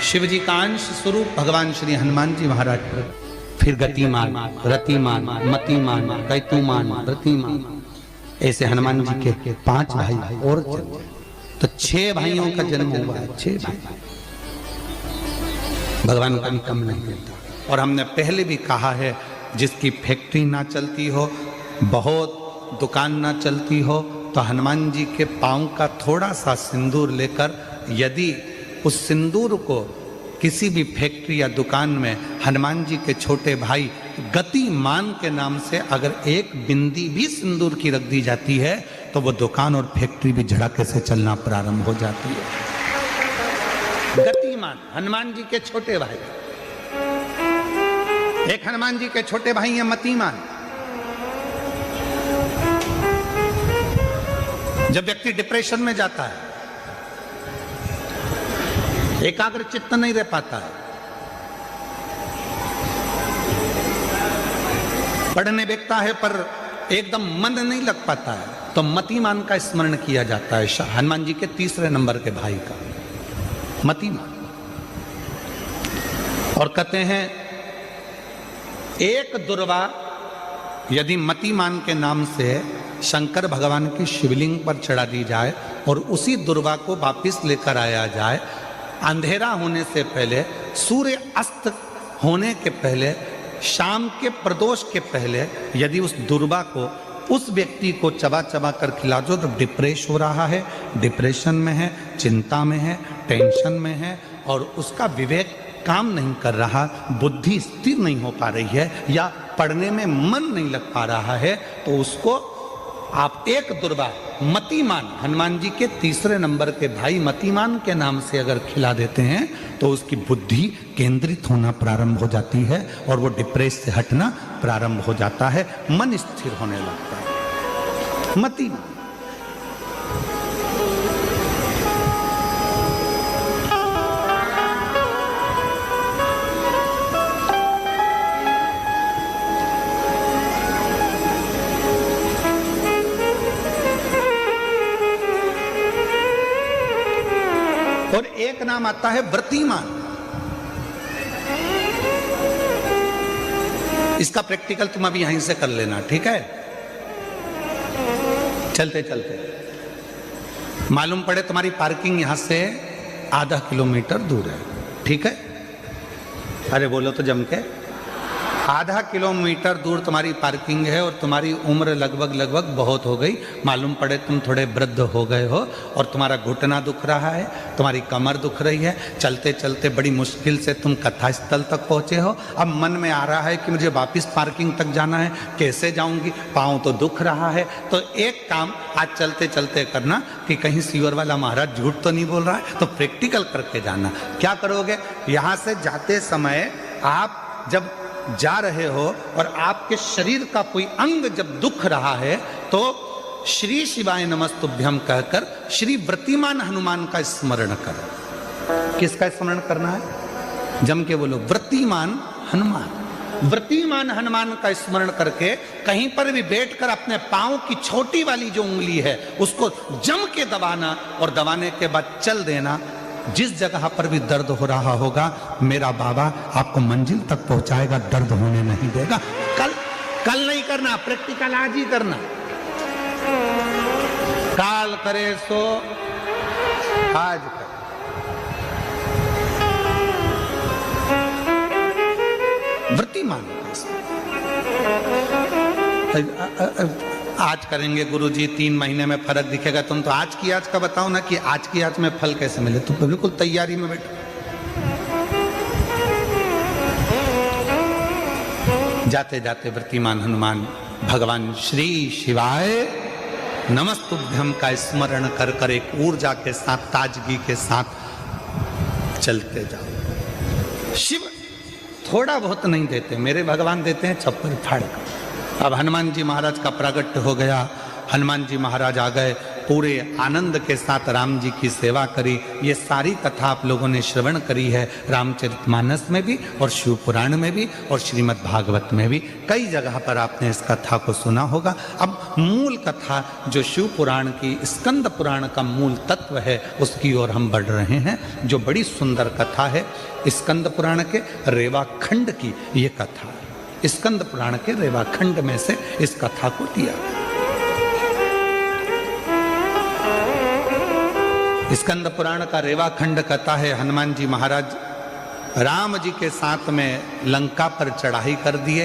शिव जी का अंश स्वरूप भगवान श्री हनुमान जी महाराज पर। फिर गतिमान, रतिमान, मतिमान, कैतुमान, व्रतिमान, ऐसे हनुमान जी के 5 भाई और जन्म, तो 6 भाइयों का जन्म हुआ है। 6 भाई, भगवान कभी कम नहीं देता। और हमने पहले भी कहा है, जिसकी फैक्ट्री ना चलती हो, बहुत दुकान ना चलती हो, तो हनुमान जी के पांव का थोड़ा सा सिंदूर लेकर, यदि उस सिंदूर को किसी भी फैक्ट्री या दुकान में हनुमान जी के छोटे भाई गतिमान के नाम से अगर एक बिंदी भी सिंदूर की रख दी जाती है, तो वो दुकान और फैक्ट्री भी झड़के से चलना प्रारंभ हो जाती है। गतिमान हनुमान जी के छोटे भाई, एक हनुमान जी के छोटे भाई हैं मतिमान। जब व्यक्ति डिप्रेशन में जाता है, एकाग्र चित्त नहीं रह पाता है, पढ़ने बैठता है पर एकदम मन नहीं लग पाता है, तो मतिमान का स्मरण किया जाता है, हनुमान जी के 3 नंबर के भाई का, मतिमान। और कहते हैं एक दुर्वा यदि मतिमान के नाम से शंकर भगवान की शिवलिंग पर चढ़ा दी जाए और उसी दुर्वा को वापिस लेकर आया जाए, अंधेरा होने से पहले, सूर्य अस्त होने के पहले, शाम के प्रदोष के पहले, यदि उस दुर्वा को उस व्यक्ति को चबा चबा कर खिला दो, तो डिप्रेस हो रहा है, डिप्रेशन में है, चिंता में है, टेंशन में है, और उसका विवेक काम नहीं कर रहा, बुद्धि स्थिर नहीं हो पा रही है, या पढ़ने में मन नहीं लग पा रहा है, तो उसको आप एक दुर्वा मतिमान, हनुमान जी के 3 नंबर के भाई मतिमान के नाम से अगर खिला देते हैं, तो उसकी बुद्धि केंद्रित होना प्रारंभ हो जाती है और वो डिप्रेस से हटना प्रारंभ हो जाता है, मन स्थिर होने लगता है। मतिमान। और एक नाम आता है व्रतिमान। इसका प्रैक्टिकल तुम अभी यहीं से कर लेना, ठीक है? चलते चलते मालूम पड़े तुम्हारी पार्किंग यहां से आधा किलोमीटर दूर है, ठीक है? अरे बोलो तो जम के। आधा किलोमीटर दूर तुम्हारी पार्किंग है और तुम्हारी उम्र लगभग बहुत हो गई, मालूम पड़े तुम थोड़े वृद्ध हो गए हो और तुम्हारा घुटना दुख रहा है, तुम्हारी कमर दुख रही है, चलते चलते बड़ी मुश्किल से तुम कथा स्थल तक पहुंचे हो। अब मन में आ रहा है कि मुझे वापस पार्किंग तक जाना है, कैसे जाऊंगी, पाँव तो दुख रहा है। तो एक काम आज चलते चलते करना कि कहीं सीवर वाला महाराज झूठ तो नहीं बोल रहा है, तो प्रैक्टिकल करके जाना। क्या करोगे? यहाँ से जाते समय आप जब जा रहे हो और आपके शरीर का कोई अंग जब दुख रहा है, तो श्री शिवाय नमस्तुभ्यम कहकर श्री व्रतिमान हनुमान का स्मरण करो। किसका स्मरण करना है? जम के बोलो, व्रतिमान हनुमान। व्रतिमान हनुमान का स्मरण करके कहीं पर भी बैठकर अपने पांव की छोटी वाली जो उंगली है उसको जम के दबाना, और दबाने के बाद चल देना। जिस जगह पर भी दर्द हो रहा होगा, मेरा बाबा आपको मंजिल तक पहुंचाएगा, दर्द होने नहीं देगा। कल नहीं करना, प्रैक्टिकल आज ही करना। काल करे सो आज कर। व्रतिमान आज करेंगे गुरुजी, 3 महीने में फर्क दिखेगा। तुम तो आज की आज का बताओ ना कि आज की आज में फल कैसे मिले। तुम तो बिल्कुल तैयारी में बैठो। जाते जाते व्रतिमान हनुमान भगवान श्री शिवाय नमस्तुभ्यम का स्मरण कर कर एक ऊर्जा के साथ, ताजगी के साथ चलते जाओ। शिव थोड़ा बहुत नहीं देते, मेरे भगवान देते हैं छप्पर फाड़ कर। अब हनुमान जी महाराज का प्रागट्य हो गया, हनुमान जी महाराज आ गए, पूरे आनंद के साथ राम जी की सेवा करी। ये सारी कथा आप लोगों ने श्रवण करी है रामचरितमानस में भी और शिव पुराण में भी और श्रीमद् भागवत में भी, कई जगह पर आपने इस कथा को सुना होगा। अब मूल कथा जो शिव पुराण की, स्कंद पुराण का मूल तत्व है, उसकी ओर हम बढ़ रहे हैं, जो बड़ी सुंदर कथा है स्कंद पुराण के रेवाखंड की। ये कथा स्कंद पुराण के रेवाखंड में से इस कथा को लिया। स्कंद पुराण का रेवाखंड कथा है, हनुमान जी महाराज राम जी के साथ में लंका पर चढ़ाई कर दिए,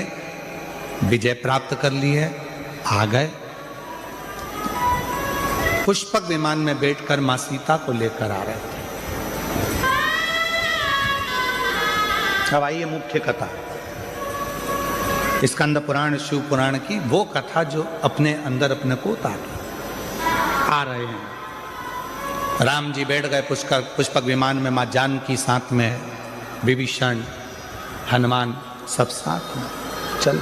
विजय प्राप्त कर लिए, आ गए। पुष्पक विमान में बैठकर मां सीता को लेकर आ रहे थे। अब आइए मुख्य कथा, स्कंद पुराण शिव पुराण की वो कथा जो अपने अंदर अपने को उतार आ रहे हैं। राम जी बैठ गए पुष्पक विमान में, मां जानकी साथ में, विभीषण, हनुमान सब साथ में चल।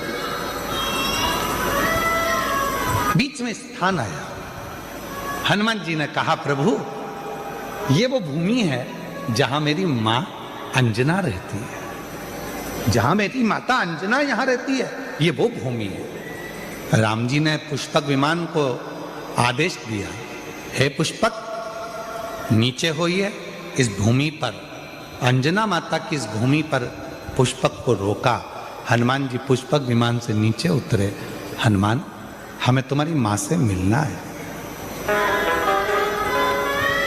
बीच में स्थान आया, हनुमान जी ने कहा प्रभु ये वो भूमि है जहां मेरी मां अंजना रहती है, जहां मेरी माता अंजना यहां रहती है, ये वो भूमि है। राम जी ने पुष्पक विमान को आदेश दिया, हे पुष्पक नीचे होइए, इस भूमि पर, अंजना माता की इस भूमि पर पुष्पक को रोका। हनुमान जी पुष्पक विमान से नीचे उतरे। हनुमान हमें तुम्हारी मां से मिलना है।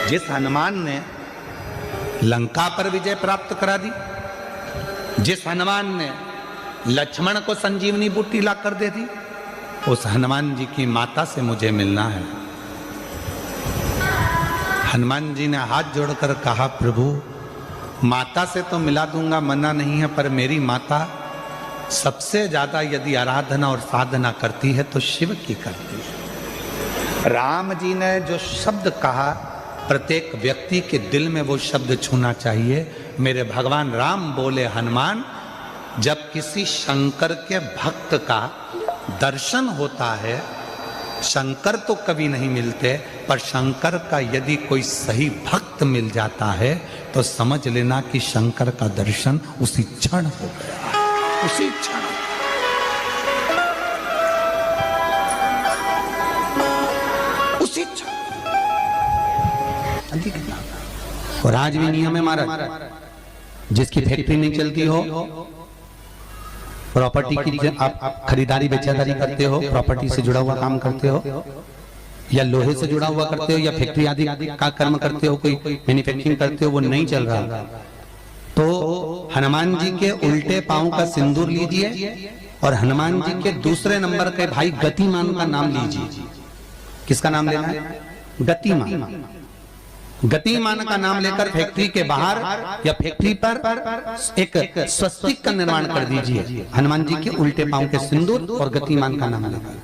जिस हनुमान ने लंका पर विजय प्राप्त करा दी, जिस हनुमान ने लक्ष्मण को संजीवनी बूटी ला कर दे दी, उस हनुमान जी की माता से मुझे मिलना है। हनुमान जी ने हाथ जोड़कर कहा प्रभु माता से तो मिला दूंगा, मना नहीं है, पर मेरी माता सबसे ज्यादा यदि आराधना और साधना करती है तो शिव की करती है। राम जी ने जो शब्द कहा, प्रत्येक व्यक्ति के दिल में वो शब्द छूना चाहिए। मेरे भगवान राम बोले, हनुमान जब किसी शंकर के भक्त का दर्शन होता है, शंकर तो कभी नहीं मिलते, पर शंकर का यदि कोई सही भक्त मिल जाता है तो समझ लेना कि शंकर का दर्शन उसी क्षण हो गया, उसी क्षण। उसी क्षण। और आज भी नियम है महाराज, जिसकी फैक्ट्री नहीं चलती हो, प्रॉपर्टी की आप खरीदारी बेचादारी करते हो, प्रॉपर्टी से जुड़ा हुआ काम करते हो, या लोहे से जुड़ा हुआ करते हो, या फैक्ट्री आदि का कर्म करते हो, कोई मैन्युफैक्चरिंग करते हो, वो नहीं चल रहा, तो हनुमान जी के उल्टे पांव का सिंदूर लीजिए और हनुमान जी के दूसरे नंबर के भाई गतिमान का नाम लीजिए। किसका नाम लेना है? गतिमान। गतिमान का नाम लेकर फैक्ट्री के बाहर या फैक्ट्री पर एक स्वस्तिक का निर्माण कर दीजिए, हनुमान जी के उल्टे पांव के सिंदूर और गतिमान का नाम लेकर।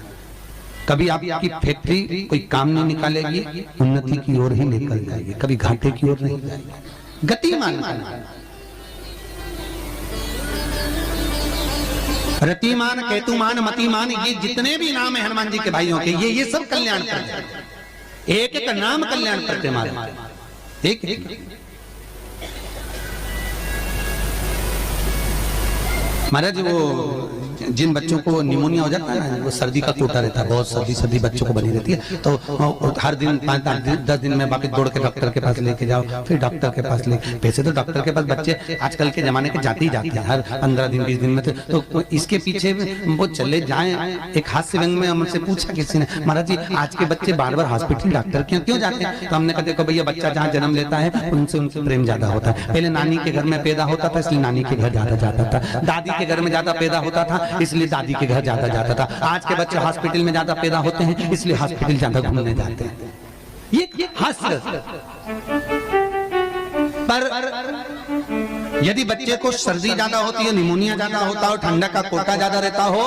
कभी आपकी फैक्ट्री कोई काम नहीं निकालेगी, उन्नति की ओर ही निकल जाएगी, कभी घाटे की ओर नहीं जाएगी। गतिमान का नाम, रतिमान, केतुमान, मतिमान, ये जितने भी नाम है हनुमान जी के भाइयों के, ये सब कल्याण करते हैं। एक एक नाम कल्याण करते मारे, एक एक। महाराज वो जिन बच्चों को निमोनिया हो जाता है ना, वो सर्दी का कोटा रहता है, बहुत सर्दी बच्चों को बनी रहती है, तो हर दिन 5-10 दिन में वापस दौड़ के डॉक्टर के पास लेके जाओ, फिर डॉक्टर के पास ले। वैसे तो डॉक्टर के पास बच्चे आजकल के जमाने के जाते ही जाते हैं, हर 15 दिन 20 दिन में। तो इसके पीछे वो चले जाए। एक हास्य व्यंग में हमसे पूछा किसी ने, महाराज जी आज के बच्चे बार बार हॉस्पिटल डॉक्टर क्यों जाते हैं? तो हमने कहा देखो भैया, बच्चा जहाँ जन्म लेता है उनसे प्रेम ज्यादा होता है। पहले नानी के घर में पैदा होता था, इसलिए नानी के घर ज्यादा जाता था। दादी के घर में ज्यादा पैदा होता था, इसलिए दादी के घर ज्यादा जाता था। आज के बच्चे हॉस्पिटल में ज्यादा पैदा होते हैं, इसलिए हॉस्पिटल ज्यादा घूमने जाते हैं। ये हास्य। पर यदि बच्चे को सर्दी ज्यादा होती है, निमोनिया ज्यादा होता हो, ठंडा का कोटा ज्यादा रहता हो,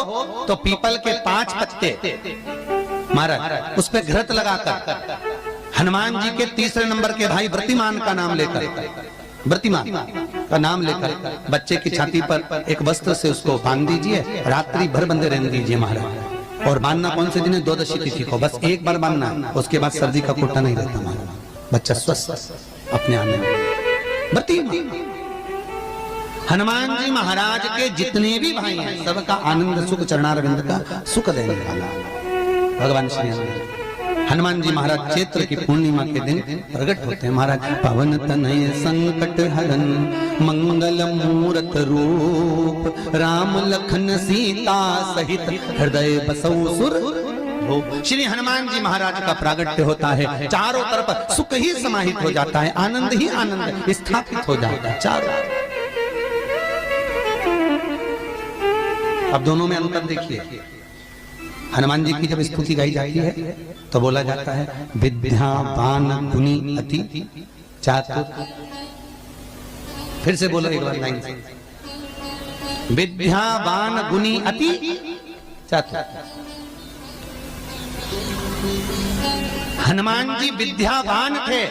तो पीपल के 5 पत्ते महाराज उस पर घृत लगाकर हनुमान जी के तीसरे नंबर के भाई व्रतिमान का नाम लेकर, व्रतिमान का नाम लेकर बच्चे की छाती पर एक वस्त्र से उसको बांध दीजिए, रात्रि भर बंधे रहने दीजिए महाराज। और बांधना कौन से दिन है? 12 तिथि को, बस एक बार बांधना, उसके बाद सर्दी का कोटा नहीं रहता हमारा बच्चा स्वस्थ अपने आने में। बती हनुमान जी महाराज के जितने भी भाई हैं सबका आनंद सुख चरणारविंद का सुख देने वाला भगवान श्री हनुमान जी महाराज चैत्र की पूर्णिमा के दिन प्रकट होते हैं। महाराज पवन तनय संकट हरन मंगल मूरत रूप राम लखन सीता सहित हृदय बसौ सुर। श्री हनुमान जी महाराज का प्रागट्य होता है, चारों तरफ सुख ही समाहित हो जाता है, आनंद ही आनंद स्थापित हो जाता है चारों। अब दोनों में अंतर देखिए। हनुमान जी की जब स्तुति गाई जाती है तो बोला जाता है विद्यावान गुणी अति चातुर। फिर से बोलो एक बार लाइन से, विद्यावान गुणी अति चातुर। हनुमान जी विद्यावान थे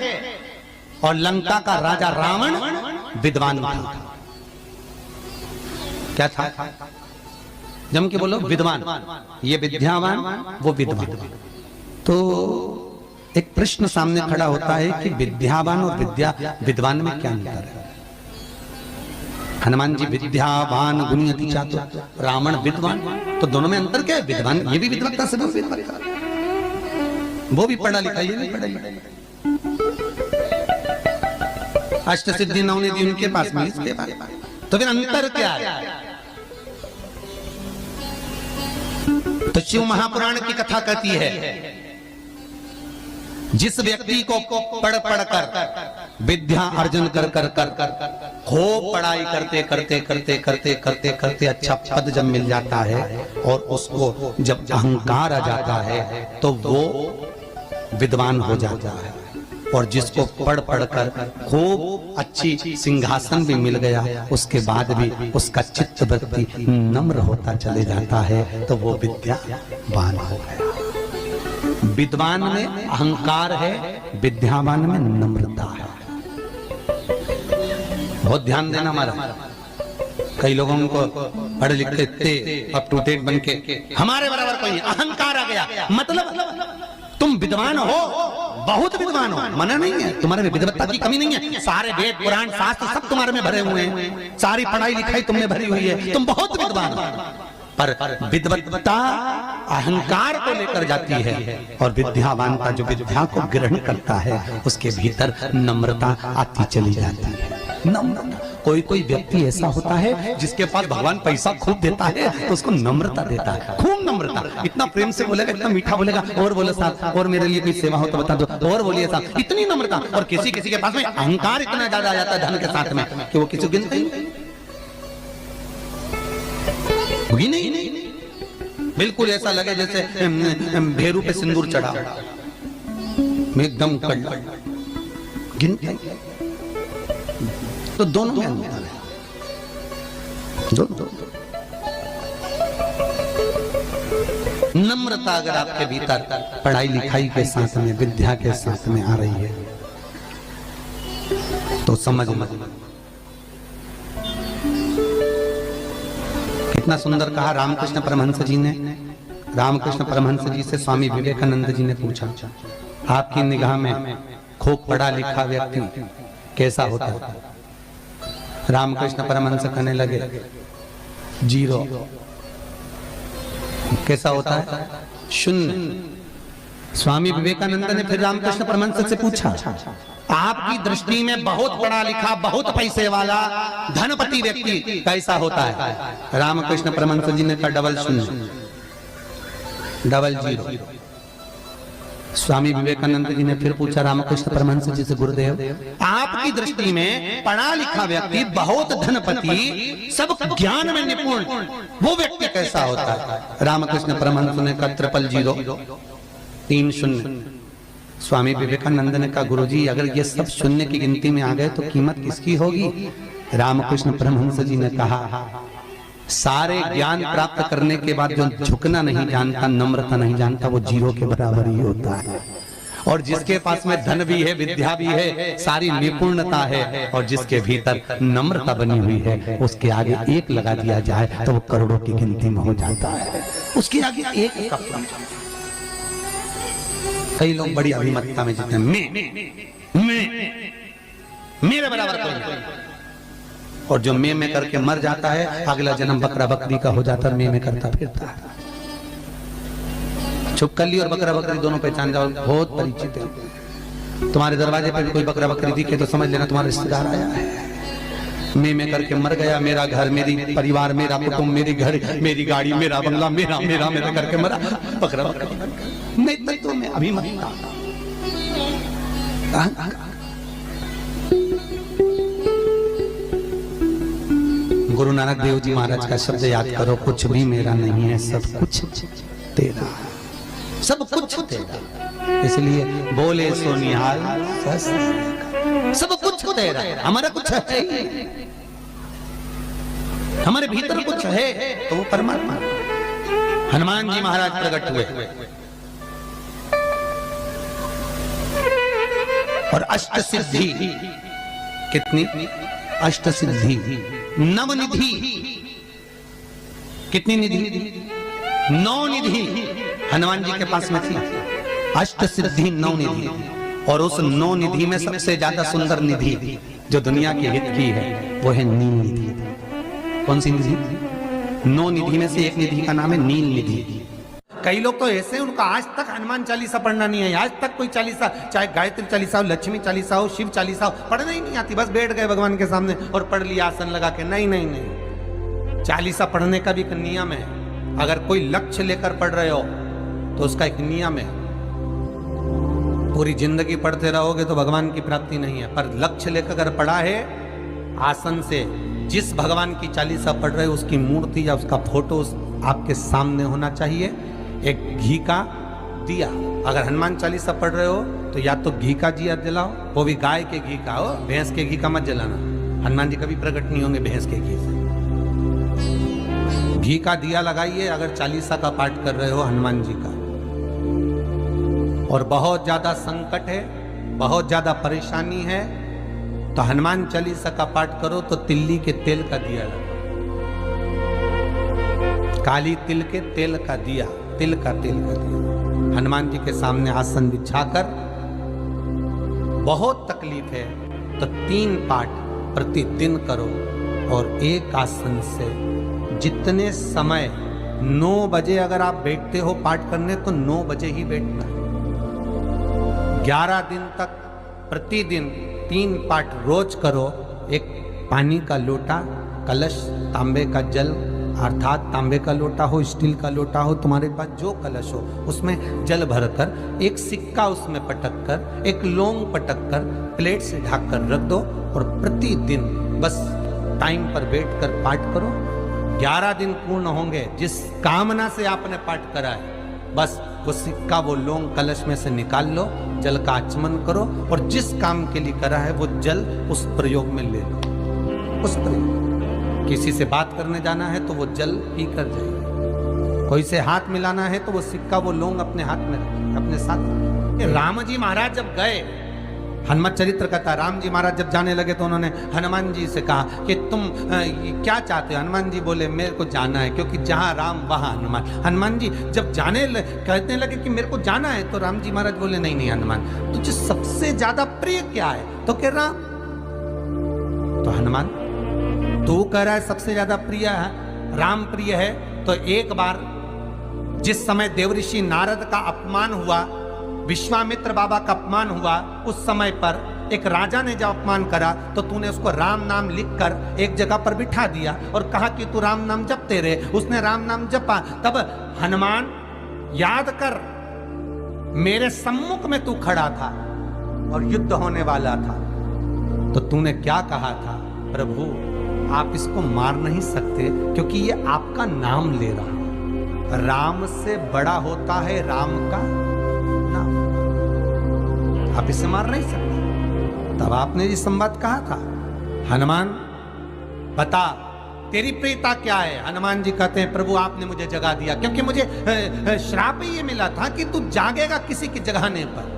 और लंका का राजा रावण विद्वान था। क्या था? जम के बोलो विद्वान। ये विद्यावान वो विद्वान। तो एक प्रश्न सामने खड़ा होता है कि विद्यावान और विद्वान में क्या अंतर है? हनुमान जी विद्यावान गुणी अति चातुर, रावण विद्वान, तो दोनों में अंतर क्या है? विद्वान ये भी विद्वत्ता से विद्वत्ता, वो भी पढ़ा लिखा ये नहीं पढ़ा लिखा। अष्ट सिद्धि नवनिधि उनके पास में, इसके पास। तो फिर अंतर क्या है? तो शिव महापुराण की कथा कहती है जिस व्यक्ति को पढ़ कर विद्या अर्जन कर खूब पढ़ाई करते करते करते करते करते करते अच्छा पद जब मिल जाता है और उसको जब अहंकार आ जाता है तो वो विद्वान हो जाता है। और जिसको पढ़ कर खूब अच्छी सिंहासन भी मिल गया उसके बाद भी उसका चित्त वृत्ति नम्र होता चले जाता है तो वो विद्यावान हो गया। विद्वान में अहंकार है, विद्यावान में नम्रता है। बहुत ध्यान देना हमारा। कई लोगों को पढ़ लिख के इतने अप टू डेट बन के हमारे बराबर कोई अहंकार आ गया, मतलब तुम विद्वान हो, बहुत विद्वान हो, मना नहीं है, तुम्हारे में विद्वत्ता की कमी नहीं है। सारे वेद पुराण शास्त्र सब तुम्हारे में भरे हुए हैं, सारी पढ़ाई लिखाई तुमने भरी हुई है, तुम बहुत विद्वान हो। पर विद्वत्ता अहंकार को लेकर जाती है और विद्यावानता जो विद्या को ग्रहण करता है उसके भीतर नम्रता आती चली जाती है। नम्रता। कोई कोई व्यक्ति ऐसा होता है जिसके पास भगवान पैसा खूब देता है तो उसको नम्रता देता है, खूब नम्रता, इतना प्रेम से बोलेगा, इतना मीठा बोलेगा, और बोले साहब और मेरे लिए कोई सेवा हो तो बता दो, और बोलिए साहब, इतनी नम्रता। और किसी किसी के पास में अहंकार इतना ज्यादा आ जाता है धन के साथ में कि वो किसी गिनते ही नहीं। बिल्कुल ऐसा लगे जैसे भेरू पे सिंदूर चढ़ा, एकदम गिनते। तो दोनों में अंतर है, दोनों। नम्रता अगर आपके भीतर पढ़ाई लिखाई के साथ में विद्या के साथ में आ रही है तो समझ कितना सुंदर कहा रामकृष्ण परमहंस जी ने। रामकृष्ण परमहंस जी से स्वामी विवेकानंद जी ने पूछा आपकी निगाह में खूब पढ़ा लिखा व्यक्ति कैसा होता है? रामकृष्ण परमहंस कहने लगे जीरो। कैसा होता है? शून्य। स्वामी विवेकानंद ने फिर रामकृष्ण परमहंस से पूछा आपकी दृष्टि में बहुत पढ़ा लिखा बहुत पैसे वाला धनपति व्यक्ति कैसा होता है? रामकृष्ण परमहंस जी ने कहा डबल शून्य, डबल जीरो। स्वामी विवेकानंद जी ने फिर पूछा रामकृष्ण परमहंस जी से गुरुदेव आपकी दृष्टि में पढ़ा लिखा व्यक्ति बहुत धनपति सब ज्ञान में निपुण वो व्यक्ति कैसा होता है? रामकृष्ण परमहंस ने कहा ट्रिपल जीरो, 3 शून्य। स्वामी विवेकानंद ने कहा गुरुजी अगर ये सब शून्य की गिनती में आ गए तो कीमत किसकी होगी? रामकृष्ण परमहंस जी ने कहा सारे ज्ञान प्राप्त करने के बाद जो झुकना नहीं जानता, नम्रता नहीं जानता, वो जीरो के बराबर ही होता है। और जिसके पास में धन भी है, विद्या भी है, सारी निपुणता है, और जिसके भीतर नम्रता बनी हुई है, उसके आगे एक लगा दिया जाए तो वो करोड़ों की गिनती में हो जाता है। उसके आगे एक का कई लोग बड़ी अभिमतता में जीते हैं, मेरे बराबर कोई नहीं। और जो मैं करके मर जाता है, अगला जन्म बकरा बकरी का हो जाता है, मैं करता फिरता है। छुपकली और बकरा बकरी दोनों पहचान जाओ, बहुत परिचित है। तुम्हारे दरवाजे पर भी कोई बकरा बकरी दिखे तो समझ लेना तुम्हारा रिश्तेदार आया है। मैं करके मर गया, मेरा घर, मेरी परिवार, मेरा कुटुंब, मेरी घर, मेरी गाड़ी, मेरा बंगला, मेरा मेरा मेरा करके मरा, बकरा बकरी। मैं तत्व में अभिमतता। गुरु नानक देव जी महाराज का शब्द याद करो, कुछ भी मेरा नहीं है, सब कुछ तेरा, सब कुछ तेरा। इसलिए बोले सो निहाल, सब कुछ तेरा, हमारा कुछ है, हमारे भीतर कुछ है तो वो परमात्मा। हनुमान जी महाराज प्रकट हुए और अष्ट सिद्धि, कितनी? अष्ट सिद्धि, नवनिधि, कितनी निधि? 9 निधि हनुमान जी के पास में थी। अष्ट सिद्धि 9 निधि, और उस 9 निधि में सबसे ज्यादा सुंदर निधि जो दुनिया के हित की है वो है नील निधि। कौन सी निधि? 9 निधि में से एक निधि का नाम है नील निधि। कई लोग तो ऐसे, उनका आज तक हनुमान चालीसा पढ़ना नहीं है, आज तक कोई चालीसा, चाहे गायत्री चालीसा हो, लक्ष्मी चालीसा हो, शिव चालीसा हो, पढ़ना ही नहीं आती। बस बैठ गए भगवान के सामने और पढ़ लिया आसन लगा के। नहीं नहीं नहीं, चालीसा पढ़ने का भी एक नियम है। अगर कोई लक्ष्य लेकर पढ़ रहे हो तो उसका एक नियम है। पूरी जिंदगी पढ़ते रहोगे तो भगवान की प्राप्ति नहीं है, पर लक्ष्य लेकर अगर पढ़ा है, आसन से जिस भगवान की चालीसा पढ़ रहे हो उसकी मूर्ति या उसका फोटो आपके सामने होना चाहिए। एक घी का दिया, अगर हनुमान चालीसा पढ़ रहे हो तो या तो घी का दिया जलाओ, वो भी गाय के घी का हो, भैंस के घी का मत जलाना। हनुमान जी कभी प्रकट नहीं होंगे भैंस के घी से। घी का दिया लगाइए अगर चालीसा का पाठ कर रहे हो हनुमान जी का। और बहुत ज्यादा संकट है, बहुत ज्यादा परेशानी है, तो हनुमान चालीसा का पाठ करो तो तिल्ली के तेल का दिया लगाओ, काली तिल के तेल का दिया, तिल का तेल का दिया हनुमान जी के सामने आसन बिछाकर। बहुत तकलीफ है तो 3 पाठ प्रतिदिन करो, और एक आसन से जितने समय 9 बजे अगर आप बैठते हो पाठ करने तो 9 बजे ही बैठना है। 11 दिन तक प्रतिदिन 3 पाठ रोज करो। एक पानी का लोटा, कलश, तांबे का जल, अर्थात तांबे का लोटा हो, स्टील का लोटा हो, तुम्हारे पास जो कलश हो उसमें जल भरकर, एक सिक्का उसमें पटक कर, एक लौंग पटक कर प्लेट से ढक कर रख दो, और प्रतिदिन बस टाइम पर बैठकर पाठ करो। 11 दिन पूर्ण होंगे, जिस कामना से आपने पाठ करा है बस वो सिक्का, वो लौंग कलश में से निकाल लो, जल का आचमन करो, और जिस काम के लिए करा है वो जल उस प्रयोग में ले लो। उस प्रयोग, किसी से बात करने जाना है तो वो जल पी कर जाइए, कोई से हाथ मिलाना है तो वो सिक्का, वो लौंग अपने हाथ में रखिए, अपने साथ। राम जी महाराज जब गए, हनुमत चरित्र कहता, राम जी महाराज जब जाने लगे तो उन्होंने हनुमान जी से कहा कि तुम क्या चाहते हो? हनुमान जी बोले मेरे को जाना है, क्योंकि जहां राम वहां हनुमान। हनुमान जी जब कहने लगे कि मेरे को जाना है, तो राम जी महाराज बोले नहीं नहीं हनुमान, तुझे सबसे ज्यादा प्रिय क्या है? तो कह राम। तो हनुमान तू कह रहा है सबसे ज्यादा प्रिय है, राम प्रिय है, तो एक बार जिस समय देवऋषि नारद का अपमान हुआ, विश्वामित्र बाबा का अपमान हुआ, उस समय पर एक राजा ने जब अपमान करा तो तूने उसको राम नाम लिखकर एक जगह पर बिठा दिया और कहा कि तू राम नाम जपते रहे। उसने राम नाम जपा। तब हनुमान याद कर, मेरे सम्मुख में तू खड़ा था और युद्ध होने वाला था, तो तूने क्या कहा था? प्रभु आप इसको मार नहीं सकते क्योंकि ये आपका नाम ले रहा है। राम से बड़ा होता है राम का नाम, आप इसे मार नहीं सकते। तब आपने ये संवाद कहा था, हनुमान बता तेरी प्रियता क्या है? हनुमान जी कहते हैं प्रभु आपने मुझे जगा दिया, क्योंकि मुझे श्राप ये मिला था कि तू जागेगा किसी की जगाने पर।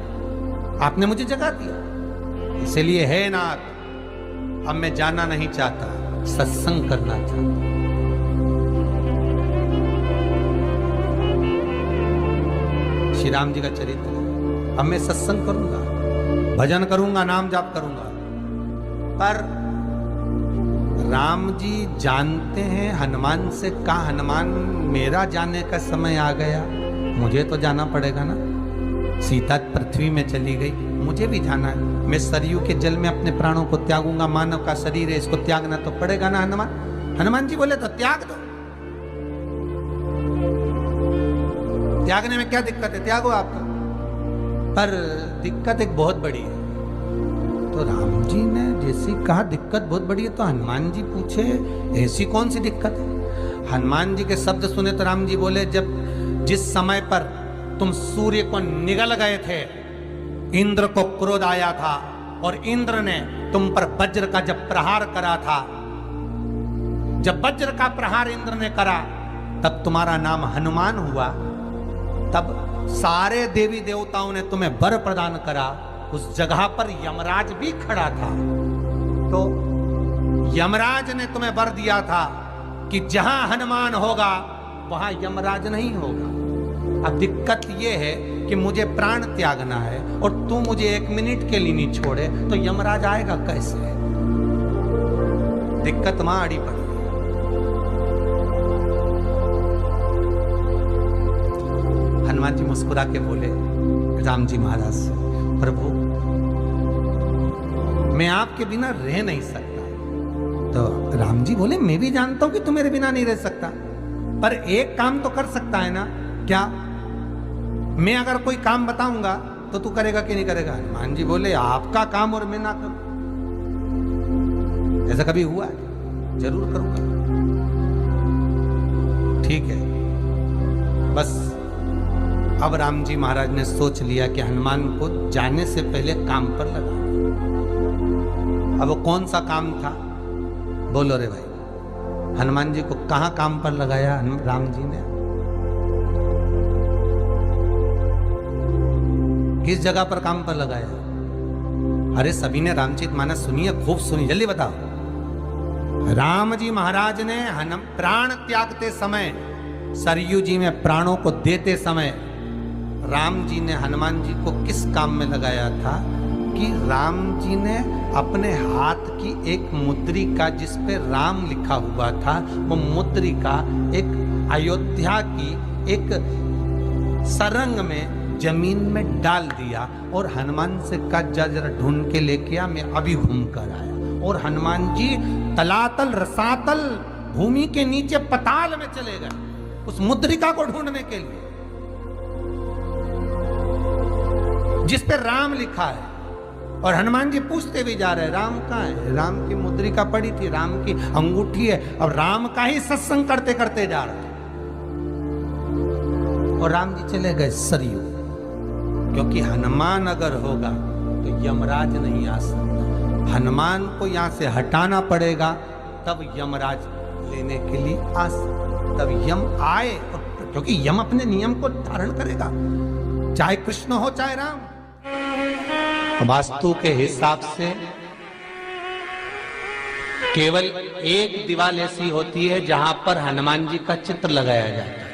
आपने मुझे जगा दिया, इसलिए है नाथ अब मैं जाना नहीं चाहता, सत्संग करना चाहता। श्री राम जी का चरित्र, अब मैं सत्संग करूंगा, भजन करूंगा, नाम जाप करूंगा। पर राम जी जानते हैं हनुमान से, कहा हनुमान मेरा जाने का समय आ गया, मुझे तो जाना पड़ेगा ना। सीता पृथ्वी में चली गई, मुझे भी जाना है। मैं सरयू के जल में अपने प्राणों को त्यागूंगा, मानव का शरीर है, इसको त्यागना तो पड़ेगा ना हनुमान। हनुमान जी बोले तो त्याग दो, त्यागने में क्या दिक्कत है, त्यागो आप तो। पर दिक्कत एक बहुत बड़ी है। तो राम जी ने जैसी कहा दिक्कत बहुत बड़ी है, तो हनुमान जी पूछे ऐसी कौन सी दिक्कत है। हनुमान जी के शब्द सुने तो राम जी बोले, जब जिस समय पर तुम सूर्य को निगल गए थे, इंद्र को क्रोध आया था और इंद्र ने तुम पर वज्र का जब प्रहार करा था, जब वज्र का प्रहार इंद्र ने करा तब तुम्हारा नाम हनुमान हुआ। तब सारे देवी देवताओं ने तुम्हें वर प्रदान करा। उस जगह पर यमराज भी खड़ा था, तो यमराज ने तुम्हें वर दिया था कि जहां हनुमान होगा वहां यमराज नहीं होगा। अब दिक्कत यह है कि मुझे प्राण त्यागना है और तू मुझे 1 मिनट के लिए नहीं छोड़े, तो यमराज आएगा कैसे? दिक्कत वहां अड़ी पड़ी। हनुमान जी मुस्कुरा के बोले राम जी महाराज से, प्रभु मैं आपके बिना रह नहीं सकता। तो राम जी बोले, मैं भी जानता हूं कि तू मेरे बिना नहीं रह सकता, पर एक काम तो कर सकता है ना। क्या? मैं अगर कोई काम बताऊंगा तो तू करेगा कि नहीं करेगा? हनुमान जी बोले, आपका काम और मैं ना करूं, ऐसा कभी हुआ है? जरूर करूंगा। ठीक है। बस अब राम जी महाराज ने सोच लिया कि हनुमान को जाने से पहले काम पर लगा। अब वो कौन सा काम था? बोलो रे भाई। हनुमान जी को कहां काम पर लगाया राम जी ने? किस जगह पर काम पर लगाया? अरे सभी ने रामचरितमानस सुनी है, खूब सुनी, जल्दी बताओ। राम जी महाराज ने प्राण त्यागते समय, सरयू जी में प्राणों को देते समय राम जी ने हनुमान जी को किस काम में लगाया था कि राम जी ने अपने हाथ की एक मुद्रिका जिस पे राम लिखा हुआ था, वो मुद्रिका एक अयोध्या की एक सरंग में जमीन में डाल दिया और हनुमान से कहा जरा ढूंढ के लेके आ, मैं अभी घूम कर आया। और हनुमान जी तलातल रसातल भूमि के नीचे पताल में चले गए उस मुद्रिका को ढूंढने के लिए जिस पे राम लिखा है। और हनुमान जी पूछते भी जा रहे, राम कहाँ है? राम की मुद्रिका पड़ी थी, राम की अंगूठी है, और राम का ही सत्संग करते करते जा रहे। और राम जी चले गए सरयू, क्योंकि हनुमान अगर होगा तो यमराज नहीं आ सकता। हनुमान को यहां से हटाना पड़ेगा, तब यमराज लेने के लिए आ सकता। तब यम आए, क्योंकि यम अपने नियम को धारण करेगा, चाहे कृष्ण हो चाहे राम। वास्तु के हिसाब से केवल एक दीवार ऐसी होती है जहां पर हनुमान जी का चित्र लगाया जाता है।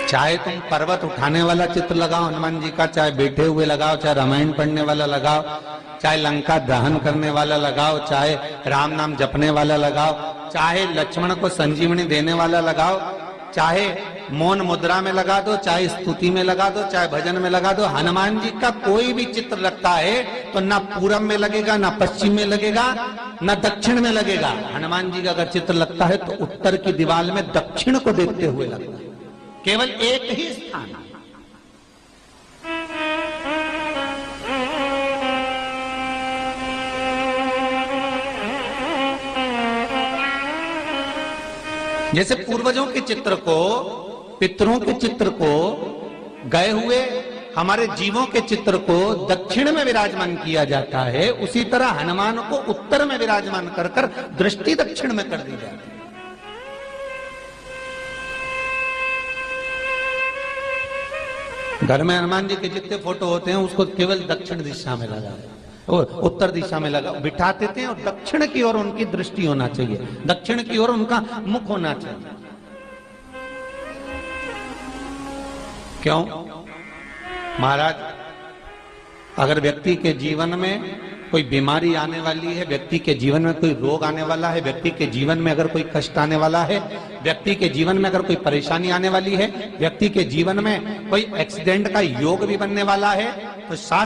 चाहे तुम पर्वत उठाने वाला चित्र लगाओ हनुमान जी का, चाहे बैठे हुए लगाओ, चाहे रामायण पढ़ने वाला लगाओ, चाहे लंका दहन करने वाला लगाओ, चाहे राम नाम जपने वाला लगाओ, चाहे लक्ष्मण को संजीवनी देने वाला लगाओ, चाहे मौन मुद्रा में लगा दो, चाहे स्तुति में लगा दो, चाहे भजन में लगा दो। हनुमान जी का कोई भी चित्र लगता है तो ना पूरब में लगेगा, ना पश्चिम में लगेगा, ना दक्षिण में लगेगा। हनुमान जी का अगर चित्र लगता है तो उत्तर की दीवार में दक्षिण को देखते हुए लगता है, केवल एक ही स्थान। जैसे पूर्वजों के चित्र को, पितरों के चित्र को, गए हुए हमारे जीवों के चित्र को दक्षिण में विराजमान किया जाता है, उसी तरह हनुमान को उत्तर में विराजमान कर कर दृष्टि दक्षिण में कर दी जाती है। घर में हनुमान जी के जितने फोटो होते हैं उसको केवल दक्षिण दिशा में लगा, और उत्तर दिशा में लगा बिठा देते हैं, और दक्षिण की ओर उनकी दृष्टि होना चाहिए, दक्षिण की ओर उनका मुख होना चाहिए। क्यों? महाराज, अगर व्यक्ति के जीवन में कोई बीमारी आने वाली है, व्यक्ति के जीवन में कोई रोग आने वाला है, व्यक्ति के जीवन में अगर कोई कष्ट आने वाला है, व्यक्ति के जीवन में अगर कोई परेशानी आने वाली है, व्यक्ति के जीवन में कोई एक्सीडेंट का योग भी बनने वाला है, तो